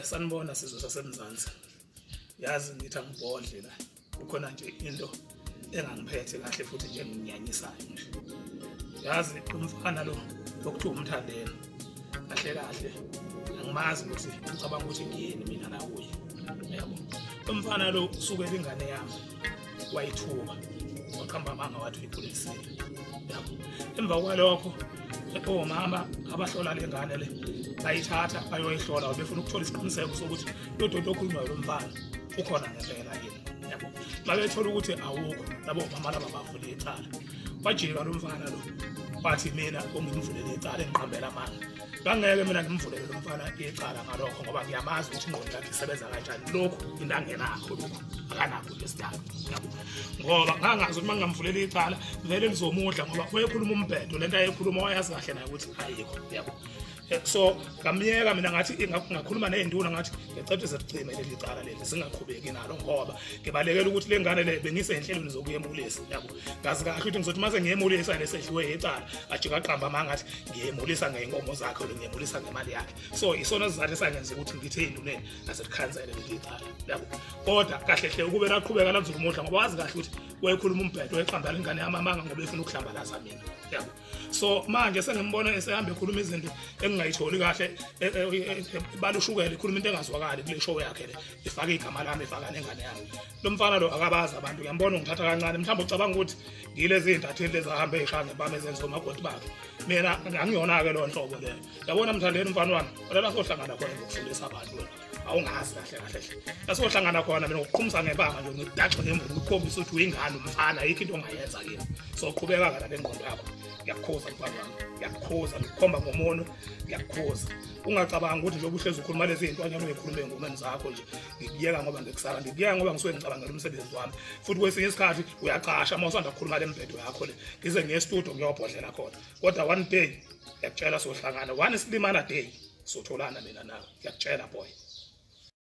sanibona sizwe sasemzansi. Yazi ngithi angibhodle la. Ukhona nje into engangiphethe kahle futhi nje nginyanyisayo nje. Yazi umfana lo okuthiwa umthandeni. Kahle kahle. Angimazi ukuthi ngicabanga ukuthi ngiyini mina la kuye. Yabo. Umfana lo usukela ingane yami wayithuka. Waqhamba amanga wathi ipolisini. Yabo. Emva kwalokho omama abahlola lengane le bayithatha bayoyihlola befuna ukuthola isiqiniseko sokuthi lo dodo okhulunywayo lo mfana ukhona ngempela yini yabo babethola ukuthi awukho labo mama laba bavule icala wajika lo mfana lo wathi mina ungimvulele icala engiqhambela amanga ngangeke mina ngimvulele lo mfana icala ngalokho ngoba ngiyamazi ukuthi ingqondo yakhe isebenza kanjani lokho intangenakho lokho akanakho lesidalo yabo ngoba ngangazi ukuthi mangamvulela icala vele lizomudla ngoba uyekhuluma umbhedo lento ayekhuluma wayazi kahle naye ukuthi ayikho yabo so ngamyeka mina ngathi ngakhuluma nezinduna ngathi ngicela sicime leli cala leli singaqhubeki nalo ngoba ngibalekela ukuthi lengane le bengisenhlelweni zokuyemulisa yabo ngazi kahle ukuthi ngizothi mase ngiyemulisa lesehliwe icala ajika qamba manga ngathi ngiyemulisa ngeenkomo zakhe lo ngiyemulisa ngemali yakhe so isona sizathu sangenza ukuthi ngithi induneni aselikhansele leli cala yabo kodwa kahle hle ukube laqhubeka lanzulu umodla ngoba wazi kahle ukuthi wayekhuluma umbhedo eqambala ingane yamamanga ngoba efuna ukuhlambalaza mina yabo so manje sengimbona esehamba ekhuluma izinto engingayitholi kahle balushukela ikhuluma into engazwakali kule show yakhe le ifaka igama lami ifaka nengane yami lo mfana lo akabaza abantu ngiyambona ngithatha kancane mhlawumbe ucabanga ukuthi ngilezi intatheli lezi ahamba ezihange bame zenzo magoti bakhe mina angiyona ke lo nhlobo le yabona mthandeni mfana wami wala sohlangana khona ngokufundisa abantu awungazi kahle kahle lasohlangana khona mina ngokuqhumisa ngebanga nje ngidaxe ngemvulo ukukhombisa ukuthi uyingane umfana ayikho into ongayenza kimi so qhubeka kana lengqondo yakho ngiyakukhoza mfana wami ngiyakukhoza ukukhomba ngomono ngiyakukhoza ungacabanga ukuthi nje ubuhlezi ukhuluma lezi zinto anyana uyikhuluma engomeni zakho nje ngikuyeka ngoba ngikusala ngikuyeka ngoba ngisuke ngicabangela umsebenzi wami futhi kwesinye isikhathi uyaqasha uma usanda ukukhuluma le mbhedo yakho le ngize ngiye e-studio ngiyobhodlela khona kodwa one day ngiyakutshela sohlangana one silimana day sotholana mina nawe ngiyakutshela boy.